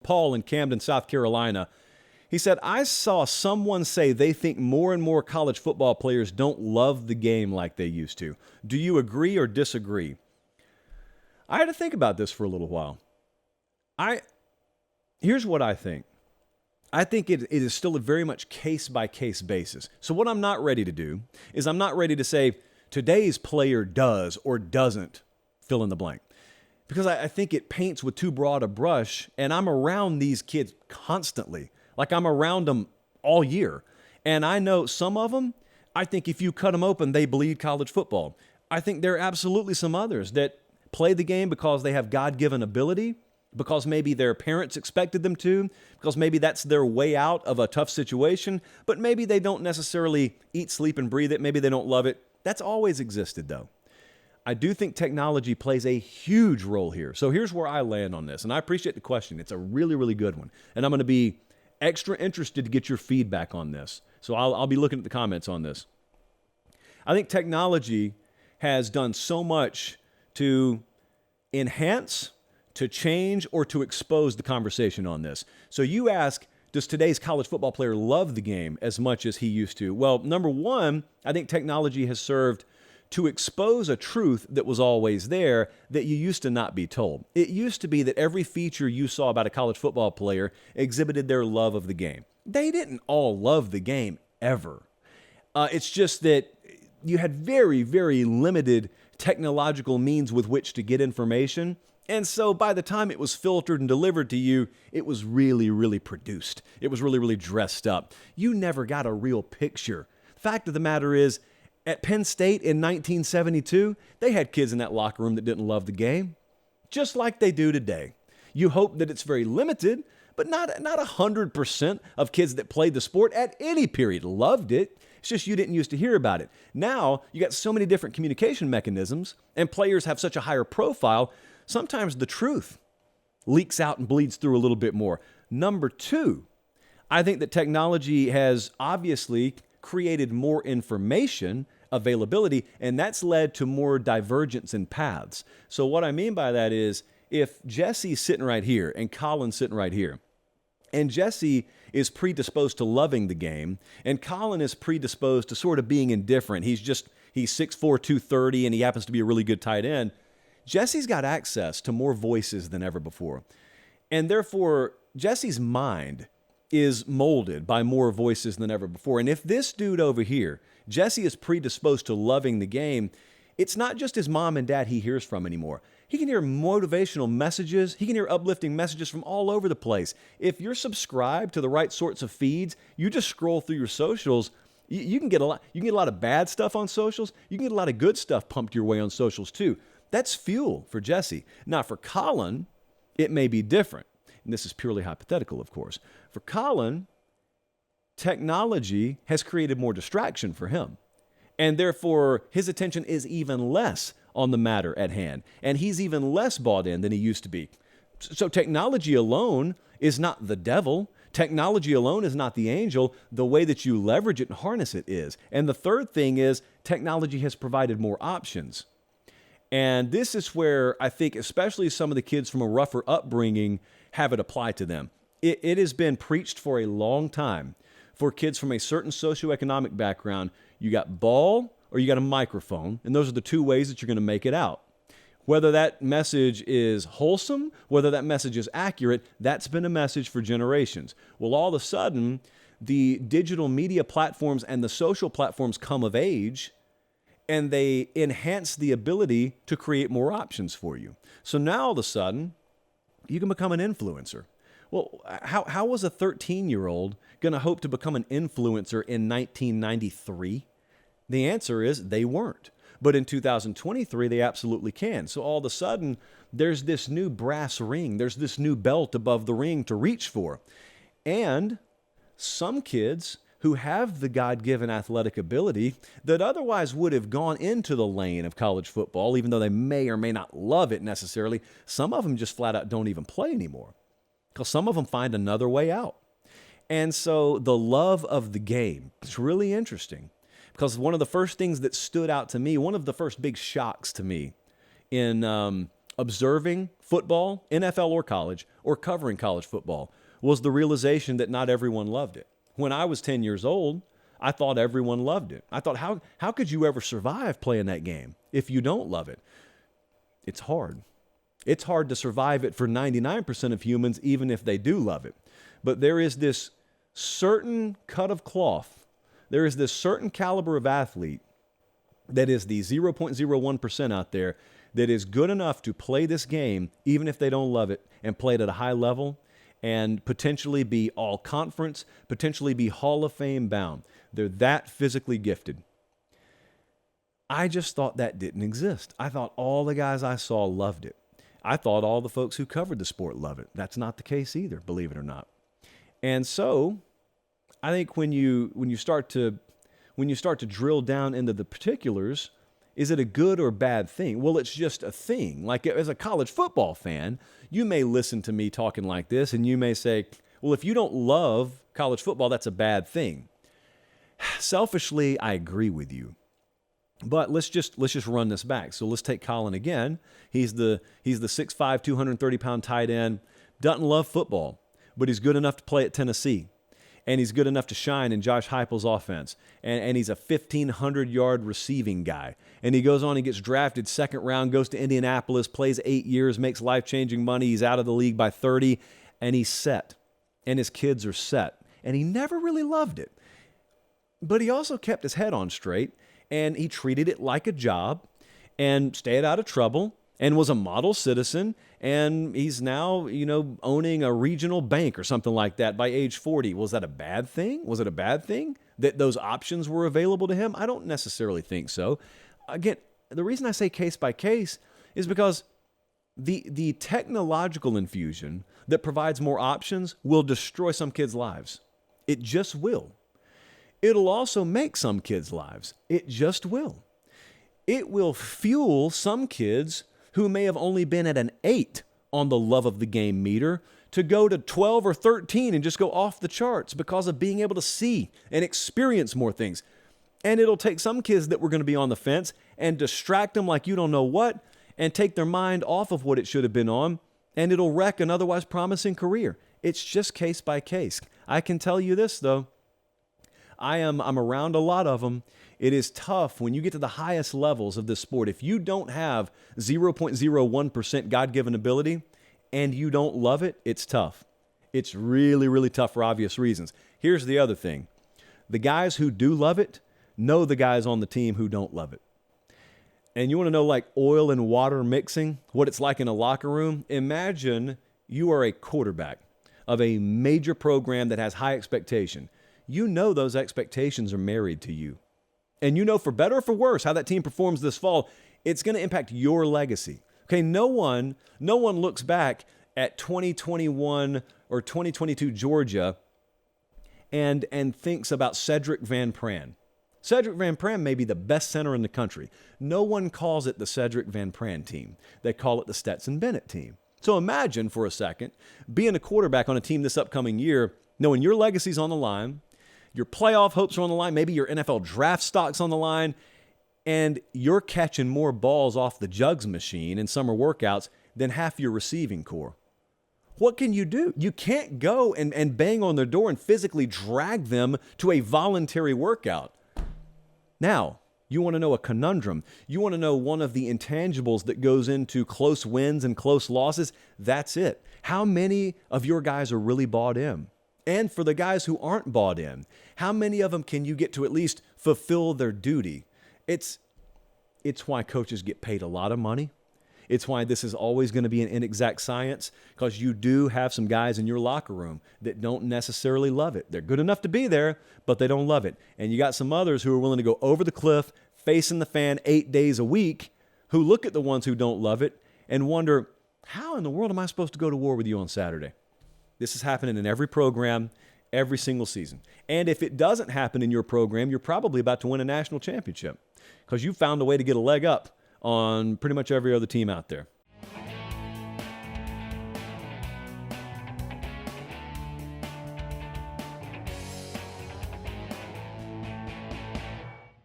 Paul in Camden, South Carolina. He said, I saw someone say they think more and more college football players don't love the game like they used to. Do you agree or disagree? I had to think about this for a little while. Here's what I think. I think it is still a very much case-by-case basis. So what I'm not ready to do is I'm not ready to say today's player does or doesn't fill in the blank. Because I think it paints with too broad a brush, and I'm around these kids constantly. Like I'm around them all year. And I know some of them, I think if you cut them open, they bleed college football. I think there are absolutely some others that play the game because they have God-given ability, because maybe their parents expected them to, because maybe that's their way out of a tough situation, but maybe they don't necessarily eat, sleep, and breathe it. Maybe they don't love it. That's always existed, though. I do think technology plays a huge role here. So here's where I land on this, and I appreciate the question. It's a really, really good one, and I'm going to be extra interested to get your feedback on this. So I'll be looking at the comments on this. I think technology has done so much to enhance, to change, or to expose the conversation on this. So you ask, does today's college football player love the game as much as he used to? Well, number one, I think technology has served to expose a truth that was always there that you used to not be told. It used to be that every feature you saw about a college football player exhibited their love of the game. They didn't all love the game ever. It's just that you had very, very limited technological means with which to get information. And so by the time it was filtered and delivered to you, it was really, really produced. It was really, really dressed up. You never got a real picture. Fact of the matter is, at Penn State in 1972, they had kids in that locker room that didn't love the game, just like they do today. You hope that it's very limited, but not 100% of kids that played the sport at any period loved it. It's just you didn't used to hear about it. Now, you got so many different communication mechanisms, and players have such a higher profile, sometimes the truth leaks out and bleeds through a little bit more. Number two, I think that technology has obviously created more information availability, and that's led to more divergence in paths. So what I mean by that is, if Jesse's sitting right here and Colin's sitting right here, and Jesse is predisposed to loving the game, and Colin is predisposed to sort of being indifferent. He's 6'4", 230, and he happens to be a really good tight end. Jesse's got access to more voices than ever before. And therefore, Jesse's mind is molded by more voices than ever before. And if this dude over here, Jesse, is predisposed to loving the game, it's not just his mom and dad he hears from anymore. He can hear motivational messages. He can hear uplifting messages from all over the place. If you're subscribed to the right sorts of feeds, you just scroll through your socials, you can get a lot. You can get a lot of bad stuff on socials. You can get a lot of good stuff pumped your way on socials too. That's fuel for Jesse. Now for Colin, it may be different. And this is purely hypothetical, of course. For Colin, technology has created more distraction for him. And therefore, his attention is even less on the matter at hand. And he's even less bought in than he used to be. So technology alone is not the devil. Technology alone is not the angel. The way that you leverage it and harness it is. And the third thing is technology has provided more options. And this is where I think especially some of the kids from a rougher upbringing have it apply to them. It has been preached for a long time for kids from a certain socioeconomic background. You got ball or you got a microphone, and those are the two ways that you're going to make it out. Whether that message is wholesome, whether that message is accurate, that's been a message for generations. Well, all of a sudden, the digital media platforms and the social platforms come of age, and they enhance the ability to create more options for you. So now all of a sudden, you can become an influencer. Well, how was a 13-year-old going to hope to become an influencer in 1993? The answer is they weren't. But in 2023, they absolutely can. So all of a sudden, there's this new brass ring. There's this new belt above the ring to reach for. And some kids who have the God-given athletic ability that otherwise would have gone into the lane of college football, even though they may or may not love it necessarily, some of them just flat out don't even play anymore because some of them find another way out. And so the love of the game is really interesting because one of the first things that stood out to me, one of the first big shocks to me in observing football, NFL or college, or covering college football, was the realization that not everyone loved it. When I was 10 years old, I thought everyone loved it. I thought, how could you ever survive playing that game if you don't love it? It's hard. It's hard to survive it for 99% of humans, even if they do love it. But there is this certain cut of cloth, there is this certain caliber of athlete that is the 0.01% out there that is good enough to play this game, even if they don't love it, and play it at a high level, and potentially be all conference, potentially be Hall of Fame bound. They're that physically gifted. I just thought that didn't exist. I thought all the guys I saw loved it. I thought all the folks who covered the sport love it. That's not the case either, believe it or not. And so I think when you start to drill down into the particulars, is it a good or bad thing? Well, it's just a thing. Like as a college football fan, you may listen to me talking like this and you may say, well, if you don't love college football, that's a bad thing. Selfishly, I agree with you. But let's just run this back. So let's take Colin again. He's the 6'5", 230-pound tight end, doesn't love football, but he's good enough to play at Tennessee. And he's good enough to shine in Josh Heupel's offense. And he's a 1,500-yard receiving guy. And he goes on, he gets drafted second round, goes to Indianapolis, plays 8 years, makes life-changing money. He's out of the league by 30, and he's set. And his kids are set. And he never really loved it. But he also kept his head on straight, and he treated it like a job and stayed out of trouble and was a model citizen, and he's now, owning a regional bank or something like that by age 40. Was that a bad thing? Was it a bad thing that those options were available to him? I don't necessarily think so. Again, the reason I say case by case is because the technological infusion that provides more options will destroy some kids' lives. It just will. It'll also make some kids' lives. It just will. It will fuel some kids who may have only been at an 8 on the love of the game meter to go to 12 or 13 and just go off the charts because of being able to see and experience more things. And it'll take some kids that were going to be on the fence and distract them like you don't know what and take their mind off of what it should have been on, and it'll wreck an otherwise promising career. It's just case by case. I can tell you this, though. I'm around a lot of them. It is tough when you get to the highest levels of this sport. If you don't have 0.01% God-given ability and you don't love it, it's tough. It's really, really tough for obvious reasons. Here's the other thing. The guys who do love it know the guys on the team who don't love it. And you want to know, like oil and water mixing, what it's like in a locker room? Imagine you are a quarterback of a major program that has high expectation. You know those expectations are married to you. And you know for better or for worse how that team performs this fall, it's going to impact your legacy. Okay, no one looks back at 2021 or 2022 Georgia and thinks about Cedric Van Pran. Cedric Van Pran may be the best center in the country. No one calls it the Cedric Van Pran team. They call it the Stetson Bennett team. So imagine for a second being a quarterback on a team this upcoming year, knowing your legacy's on the line, your playoff hopes are on the line, maybe your NFL draft stock's on the line, and you're catching more balls off the jugs machine in summer workouts than half your receiving core. What can you do? You can't go and bang on their door and physically drag them to a voluntary workout. Now, you want to know a conundrum. You want to know one of the intangibles that goes into close wins and close losses. That's it. How many of your guys are really bought in? And for the guys who aren't bought in, how many of them can you get to at least fulfill their duty? It's why coaches get paid a lot of money. It's why this is always going to be an inexact science, because you do have some guys in your locker room that don't necessarily love it. They're good enough to be there, but they don't love it. And you got some others who are willing to go over the cliff, facing the fan 8 days a week, who look at the ones who don't love it and wonder, how in the world am I supposed to go to war with you on Saturday? This is happening in every program, every single season. And if it doesn't happen in your program, you're probably about to win a national championship because you found a way to get a leg up on pretty much every other team out there.